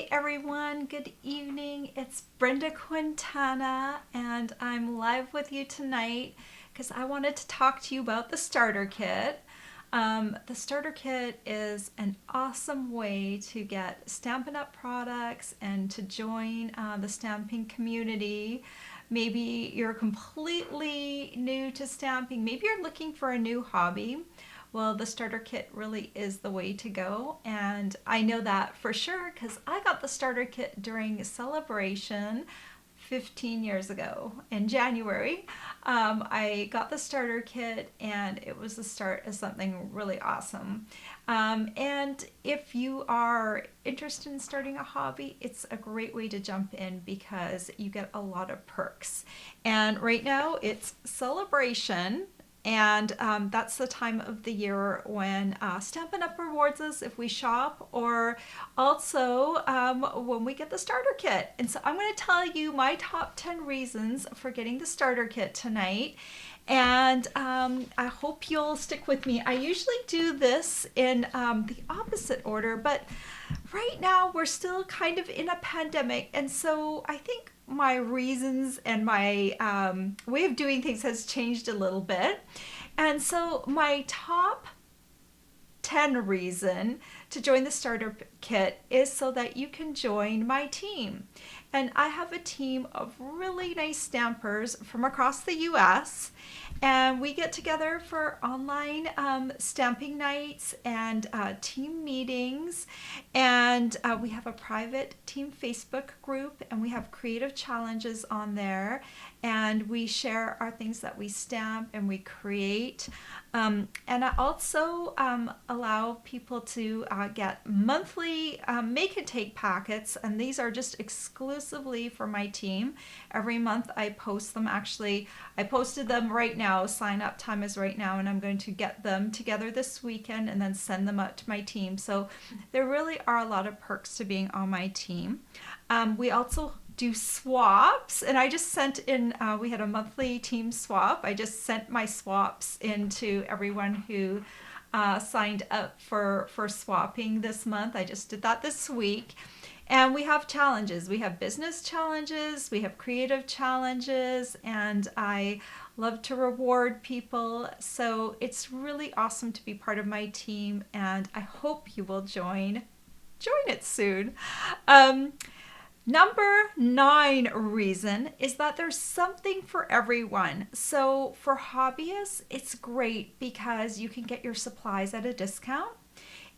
Hi everyone, good evening. It's Brenda Quintana and I'm live with you tonight because I wanted to talk to you about the starter kit. The starter kit is an awesome way to get Stampin' Up! Products and to join the stamping community. Maybe you're completely new to stamping, maybe you're looking for a new hobby. Well, the starter kit really is the way to go. And I know that for sure because I got the starter kit during Celebration 15 years ago in January. I got the starter kit and it was the start of something really awesome. And if you are interested in starting a hobby, it's a great way to jump in because you get a lot of perks. And right now it's Celebration. And that's the time of the year when Stampin' Up! Rewards us if we shop, or also when we get the starter kit. And so I'm going to tell you my top 10 reasons for getting the starter kit tonight. And I hope you'll stick with me. I usually do this in the opposite order, but right now we're still kind of in a pandemic. And so I think my reasons and my way of doing things has changed a little bit. And so my top 10 reason to join the starter kit is so that you can join my team. And I have a team of really nice stampers from across the US, and we get together for online stamping nights and team meetings, and we have a private team Facebook group, and we have creative challenges on there, and we share our things that we stamp and we create. And I also allow people to get monthly make and take packets, and these are just exclusively for my team. Every month I post them. Actually, I posted them right now. Sign up time is right now, and I'm going to get them together this weekend and then send them out to my team. So there really are a lot of perks to being on my team. We also do swaps, and I just sent in, we had a monthly team swap. I just sent my swaps in to everyone who signed up for swapping this month. I just did that this week. And we have challenges. We have business challenges, we have creative challenges, and I love to reward people. So it's really awesome to be part of my team, and I hope you will join it soon. Number 9 reason is that there's something for everyone. So for hobbyists, it's great because you can get your supplies at a discount.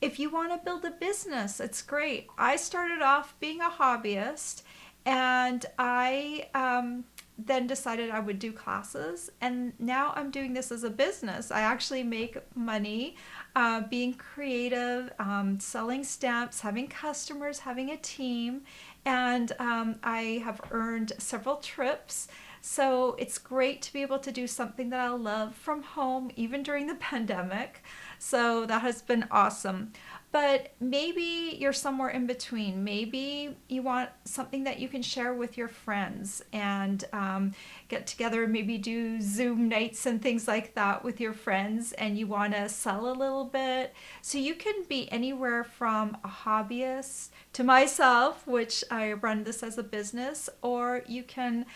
If you want to build a business, it's great. I started off being a hobbyist, and I then decided I would do classes, and now I'm doing this as a business. I actually make money being creative, selling stamps, having customers, having a team, and I have earned several trips. So it's great to be able to do something that I love from home, even during the pandemic. So that has been awesome. But maybe you're somewhere in between. Maybe you want something that you can share with your friends and get together, maybe do Zoom nights and things like that with your friends, and you want to sell a little bit. So you can be anywhere from a hobbyist to myself, which I run this as a business, or you can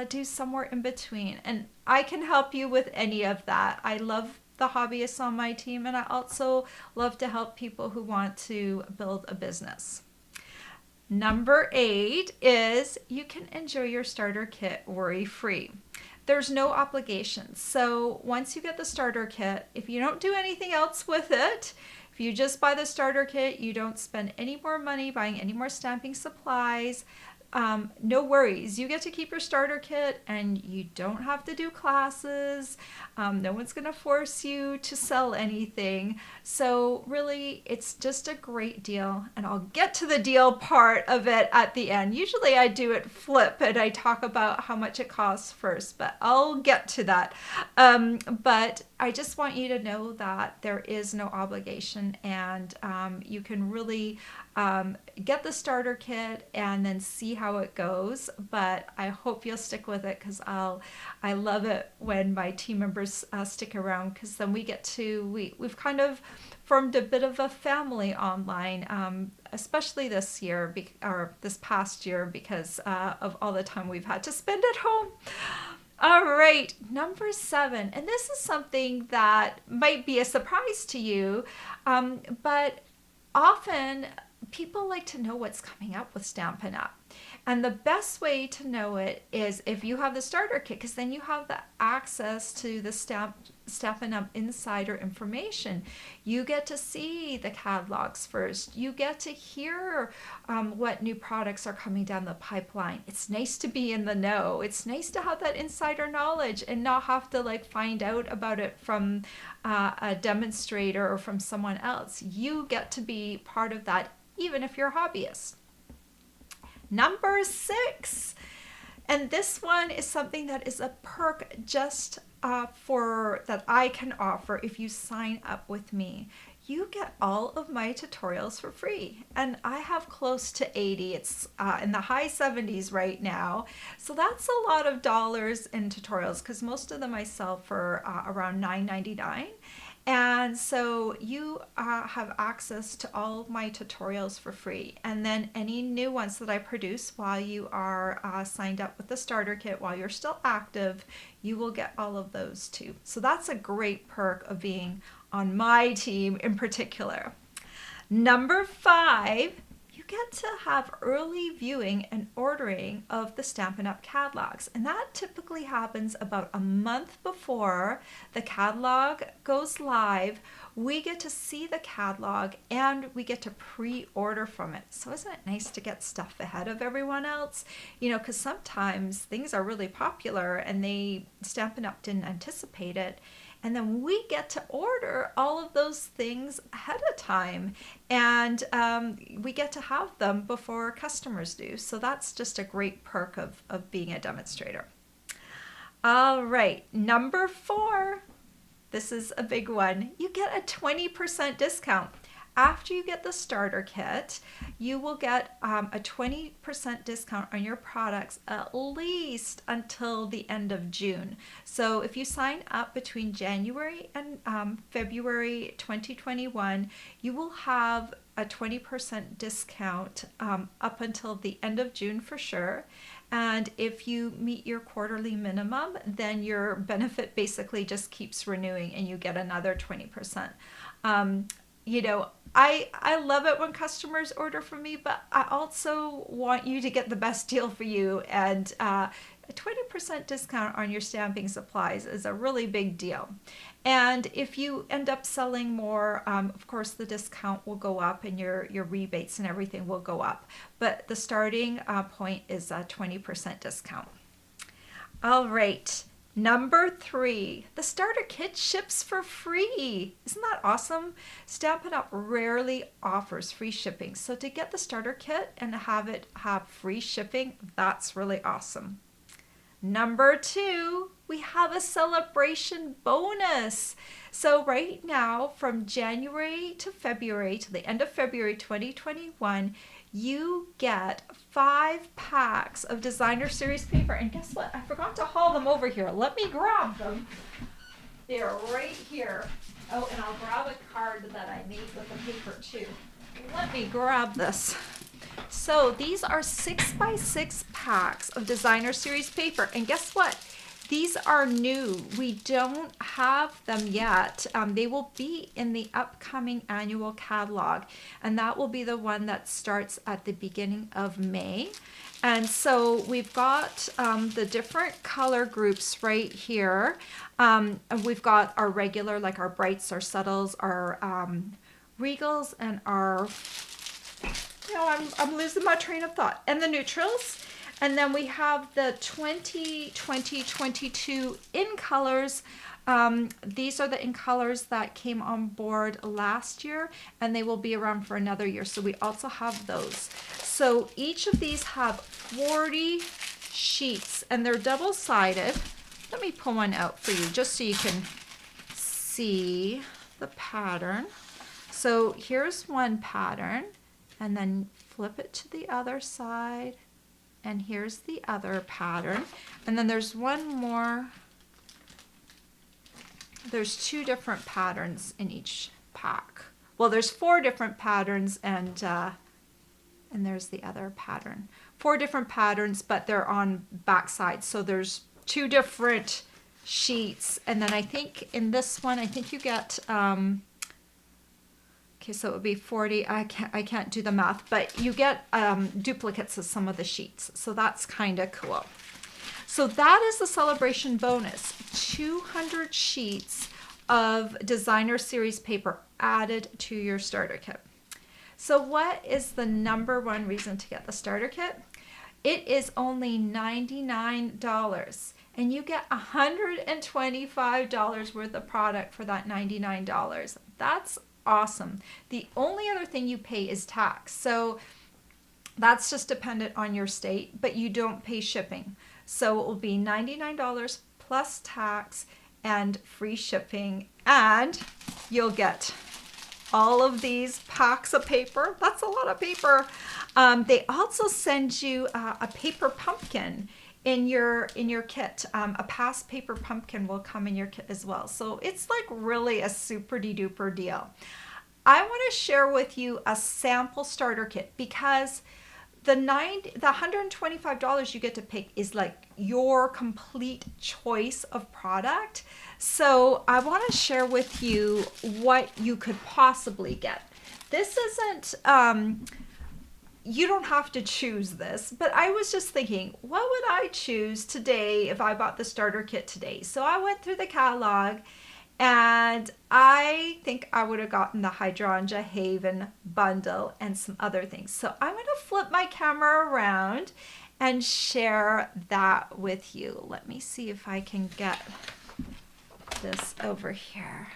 do somewhere in between. And I can help you with any of that. I love the hobbyists on my team, and I also love to help people who want to build a business. Number 8 is you can enjoy your starter kit worry-free. There's no obligations. So once you get the starter kit, if you don't do anything else with it, if you just buy the starter kit, you don't spend any more money buying any more stamping supplies, no worries. You get to keep your starter kit, and you don't have to do classes. No one's going to force you to sell anything. So really, it's just a great deal. And I'll get to the deal part of it at the end. Usually I do it flip, and I talk about how much it costs first, but I'll get to that. But I just want you to know that there is no obligation, and you can really get the starter kit and then see how it goes. But I hope you'll stick with it, because I love it when my team members stick around, because then we've kind of formed a bit of a family online, especially this year or this past year, because of all the time we've had to spend at home. All right, number 7. And this is something that might be a surprise to you, but often people like to know what's coming up with Stampin' Up. And the best way to know it is if you have the starter kit, because then you have the access to the Stampin' Up insider information. You get to see the catalogs first. You get to hear what new products are coming down the pipeline. It's nice to be in the know. It's nice to have that insider knowledge and not have to like find out about it from a demonstrator or from someone else. You get to be part of that, even if you're a hobbyist. Number 6, and this one is something that is a perk just for that I can offer if you sign up with me. You get all of my tutorials for free, and I have close to 80. It's in the high 70s right now, so that's a lot of dollars in tutorials, because most of them I sell for around $9.99. And so you have access to all of my tutorials for free. And then any new ones that I produce while you are signed up with the starter kit, while you're still active, you will get all of those too. So that's a great perk of being on my team in particular. Number 5, you get to have early viewing and ordering of the Stampin' Up catalogs. And that typically happens about a month before the catalog goes live. We get to see the catalog and we get to pre-order from it. So isn't it nice to get stuff ahead of everyone else? You know, because sometimes things are really popular and Stampin' Up didn't anticipate it. And then we get to order all of those things ahead of time, and we get to have them before customers do. So that's just a great perk of being a demonstrator. All right, number 4. This is a big one. You get a 20% discount. After you get the starter kit, you will get a 20% discount on your products at least until the end of June. So if you sign up between January and February 2021, you will have a 20% discount up until the end of June for sure. And if you meet your quarterly minimum, then your benefit basically just keeps renewing and you get another 20%. You know, I love it when customers order from me, but I also want you to get the best deal for you. And a 20% discount on your stamping supplies is a really big deal. And if you end up selling more, of course, the discount will go up and your rebates and everything will go up. But the starting point is a 20% discount. All right. Number 3, the starter kit ships for free. Isn't that awesome? Stampin' Up rarely offers free shipping. So to get the starter kit and have it have free shipping, that's really awesome. Number 2, we have a celebration bonus. So right now, from January to February, to the end of February 2021, you get 5 packs of designer series paper. And guess what? I forgot to haul them over here. Let me grab them. They're right here. Oh, and I'll grab a card that I made with the paper too. Let me grab this. So these are 6x6 packs of designer series paper. And guess what? These are new. We don't have them yet. They will be in the upcoming annual catalog, and that will be the one that starts at the beginning of May. And so we've got the different color groups right here. We've got our regular, like our brights, our subtles, our regals, and our, I'm losing my train of thought, and the neutrals. And then we have the 2020-22 in colors. These are the in colors that came on board last year, and they will be around for another year. So we also have those. So each of these have 40 sheets, and they're double-sided. Let me pull one out for you just so you can see the pattern. So here's one pattern, and then flip it to the other side, and here's the other pattern. And then there's one more. There's 2 different patterns in each pack. Well, there's 4 different patterns, and there's the other pattern. 4 different patterns, but they're on back sides. So there's 2 different sheets, and then I think in this one, I think you get okay, so it would be 40. I can't do the math, but you get duplicates of some of the sheets. So that's kind of cool. So that is the celebration bonus. 200 sheets of designer series paper added to your starter kit. So what is the #1 reason to get the starter kit? It is only $99, and you get $125 worth of product for that $99. That's awesome. The only other thing you pay is tax. So that's just dependent on your state, but you don't pay shipping. So it will be $99 plus tax and free shipping, and you'll get all of these packs of paper. That's a lot of paper. They also send you a paper pumpkin in your kit. A past paper pumpkin will come in your kit as well. So it's like really a super duper deal. I want to share with you a sample starter kit, because the $125 you get to pick is like your complete choice of product. So I want to share with you what you could possibly get. This isn't, you don't have to choose this, but I was just thinking, what would I choose today if I bought the starter kit today? So I went through the catalog, and I think I would have gotten the Hydrangea Haven bundle and some other things. So I'm going to flip my camera around and share that with you. Let me see if I can get this over here.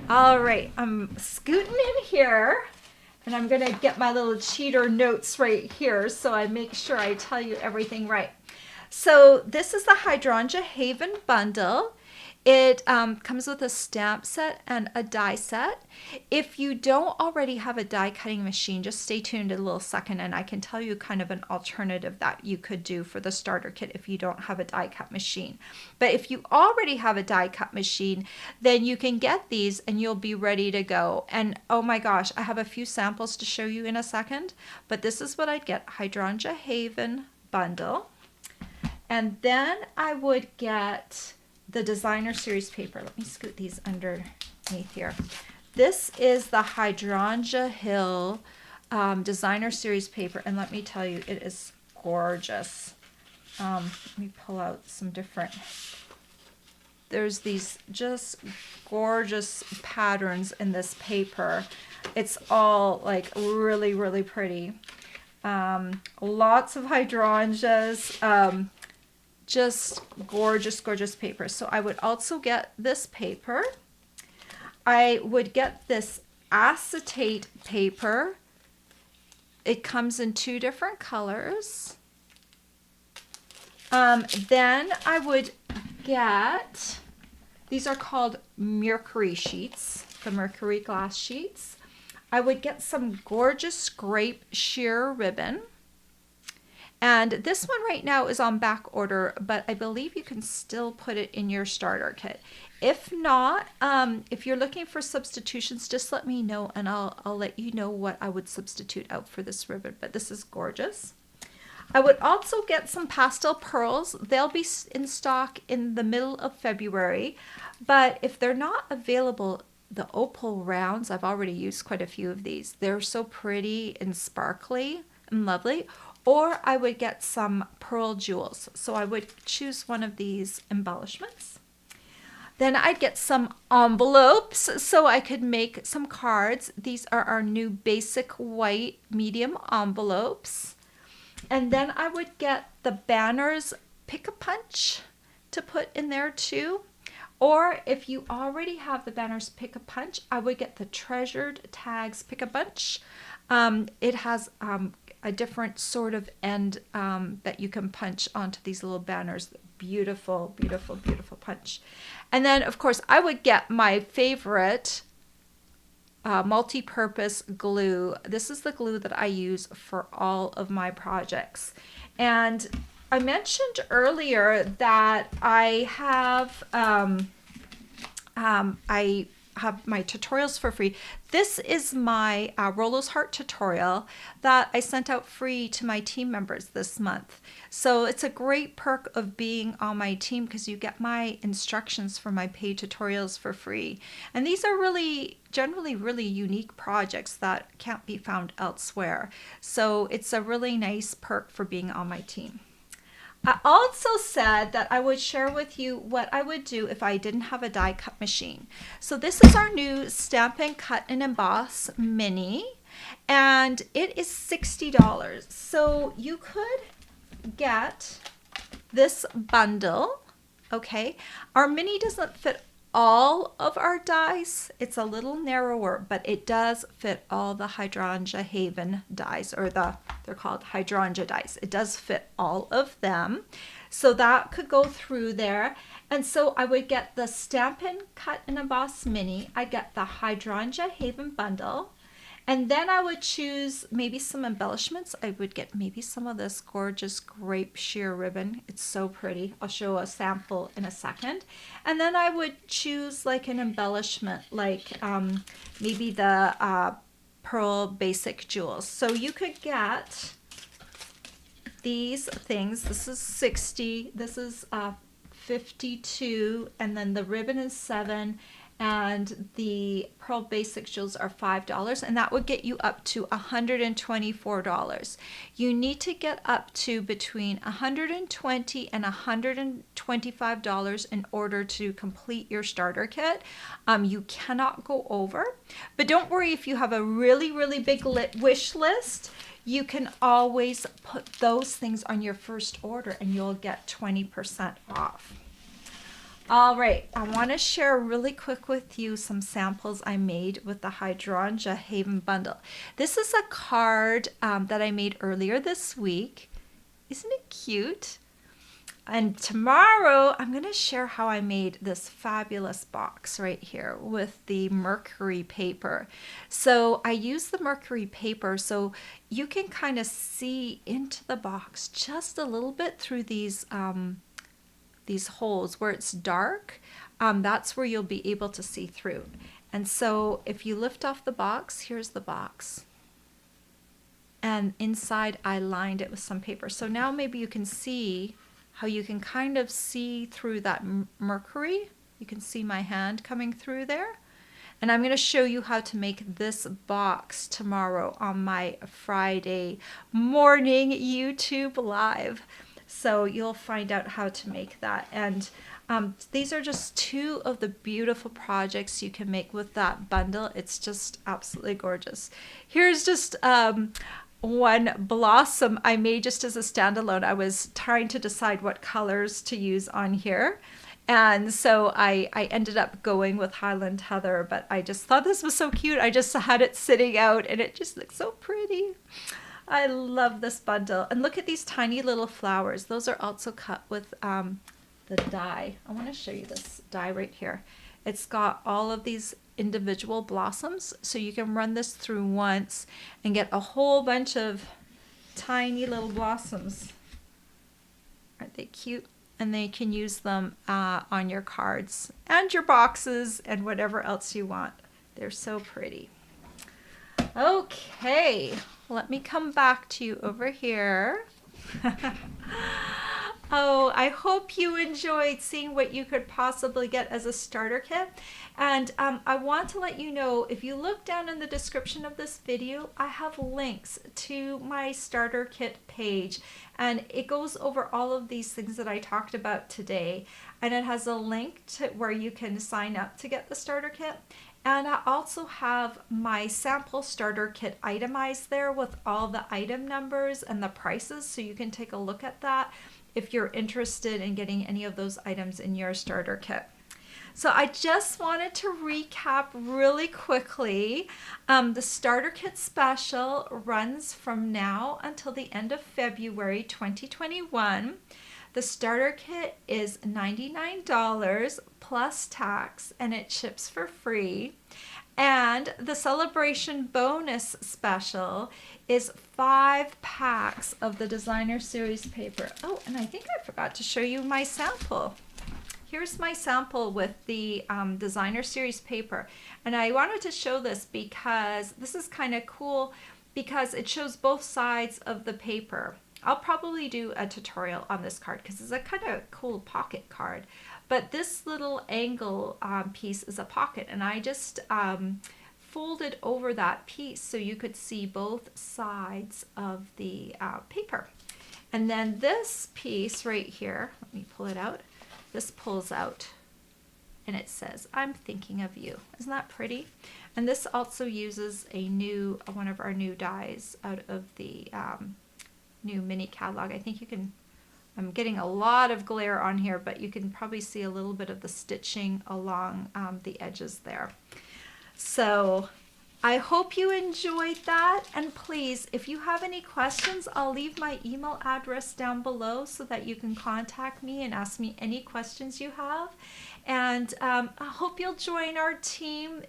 All right, I'm scooting in here, and I'm going to get my little cheater notes right here so I make sure I tell you everything right. So this is the Hydrangea Haven bundle. It comes with a stamp set and a die set. If you don't already have a die cutting machine, just stay tuned a little second, and I can tell you kind of an alternative that you could do for the starter kit if you don't have a die cut machine. But if you already have a die cut machine, then you can get these and you'll be ready to go. And oh my gosh, I have a few samples to show you in a second, but this is what I'd get: Hydrangea Haven bundle. And then I would get the designer series paper. Let me scoot these underneath here. This is the Hydrangea Hill designer series paper, and let me tell you, it is gorgeous. Let me pull out some different. There's these just gorgeous patterns in this paper. It's all like really, really pretty. Lots of hydrangeas. Just gorgeous, gorgeous paper. So I would also get this paper. I would get this acetate paper. It comes in 2 different colors. Then I would get, these are called mercury sheets, the mercury glass sheets. I would get some gorgeous grape sheer ribbon. And this one right now is on back order, but I believe you can still put it in your starter kit. If not, if you're looking for substitutions, just let me know, and I'll let you know what I would substitute out for this ribbon. But this is gorgeous. I would also get some pastel pearls. They'll be in stock in the middle of February, but if they're not available, the opal rounds, I've already used quite a few of these. They're so pretty and sparkly and lovely. Or I would get some pearl jewels. So I would choose one of these embellishments. Then I'd get some envelopes so I could make some cards. These are our new basic white medium envelopes. And then I would get the banners Pick-a-Punch to put in there too. Or if you already have the banners Pick-a-Punch, I would get the Treasured Tags Pick-a-Punch. It has a different sort of end that you can punch onto these little banners. beautiful, beautiful, beautiful punch. And then, of course, I would get my favorite multi-purpose glue. This is the glue that I use for all of my projects. And I mentioned earlier that I have my tutorials for free. This is my Rolo's Heart tutorial that I sent out free to my team members this month. So it's a great perk of being on my team because you get my instructions for my paid tutorials for free. And these are generally really unique projects that can't be found elsewhere. So it's a really nice perk for being on my team. I also said that I would share with you what I would do if I didn't have a die cut machine. So this is our new Stampin' Cut and Emboss Mini, and it is $60. So you could get this bundle, okay? Our Mini doesn't fit all of our dies. It's a little narrower, but it does fit all the Hydrangea Haven dies, or they're called Hydrangea dies. It does fit all of them. So that could go through there. And so I would get the Stampin' Cut and Emboss Mini. I'd get the Hydrangea Haven bundle. And then I would choose maybe some embellishments. I would get maybe some of this gorgeous grape sheer ribbon. It's so pretty. I'll show a sample in a second. And then I would choose like an embellishment, like maybe the pearl basic jewels. So you could get these things. This is 60. This is 52. And then the ribbon is 7. And the pearl basic jewels are $5, and that would get you up to $124. You need to get up to between $120 and $125 in order to complete your starter kit. You cannot go over, but don't worry if you have a really, really big wish list. You can always put those things on your first order and you'll get 20% off. All right, I want to share really quick with you some samples I made with the Hydrangea Haven bundle. This is a card that I made earlier this week. Isn't it cute? And tomorrow I'm going to share how I made this fabulous box right here with the mercury paper. So I use the mercury paper so you can kind of see into the box just a little bit through these holes where it's dark. That's where you'll be able to see through. And so if you lift off the box, here's the box. And inside I lined it with some paper. So now maybe you can see how you can kind of see through that mercury. You can see my hand coming through there. And I'm going to show you how to make this box tomorrow on my Friday morning YouTube live. So you'll find out how to make that. And these are just two of the beautiful projects you can make with that bundle. It's just absolutely gorgeous. Here's just one blossom I made just as a standalone. I was trying to decide what colors to use on here. And so I ended up going with Highland Heather, but I just thought this was so cute. I just had it sitting out and it just looks so pretty. I love this bundle. And look at these tiny little flowers. Those are also cut with the die. I want to show you this die right here. It's got all of these individual blossoms. So you can run this through once and get a whole bunch of tiny little blossoms. Aren't they cute? And they can use them on your cards and your boxes and whatever else you want. They're so pretty. Okay, let me come back to you over here. Oh, I hope you enjoyed seeing what you could possibly get as a starter kit. And I want to let you know, if you look down in the description of this video, I have links to my starter kit page. And it goes over all of these things that I talked about today. And it has a link to where you can sign up to get the starter kit. And I also have my sample starter kit itemized there with all the item numbers and the prices, so you can take a look at that if you're interested in getting any of those items in your starter kit. So I just wanted to recap really quickly. The starter kit special runs from now until the end of February 2021. The starter kit is $99 plus tax, and it ships for free. And the celebration bonus special is 5 packs of the designer series paper. Oh, and I think I forgot to show you my sample. Here's my sample with the designer series paper. And I wanted to show this because this is kind of cool because it shows both sides of the paper. I'll probably do a tutorial on this card because it's a kind of cool pocket card. But this little angle piece is a pocket, and I just folded over that piece so you could see both sides of the paper. And then this piece right here, let me pull it out. This pulls out and it says, "I'm thinking of you." Isn't that pretty? And this also uses one of our new dies out of the new mini catalog. I think you can, I'm getting a lot of glare on here, but you can probably see a little bit of the stitching along the edges there. So I hope you enjoyed that, and please, if you have any questions, I'll leave my email address down below so that you can contact me and ask me any questions you have. And I hope you'll join our team.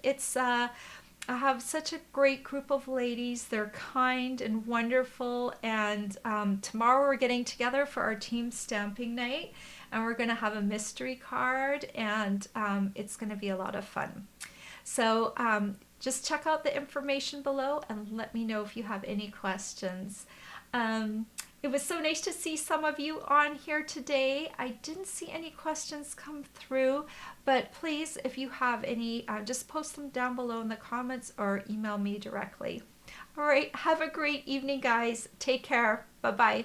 I have such a great group of ladies. They're kind and wonderful, and tomorrow we're getting together for our team stamping night, and we're going to have a mystery card, and it's going to be a lot of fun. So just check out the information below and let me know if you have any questions. It was so nice to see some of you on here today. I didn't see any questions come through, but please, if you have any, just post them down below in the comments or email me directly. All right, have a great evening, guys. Take care. Bye-bye.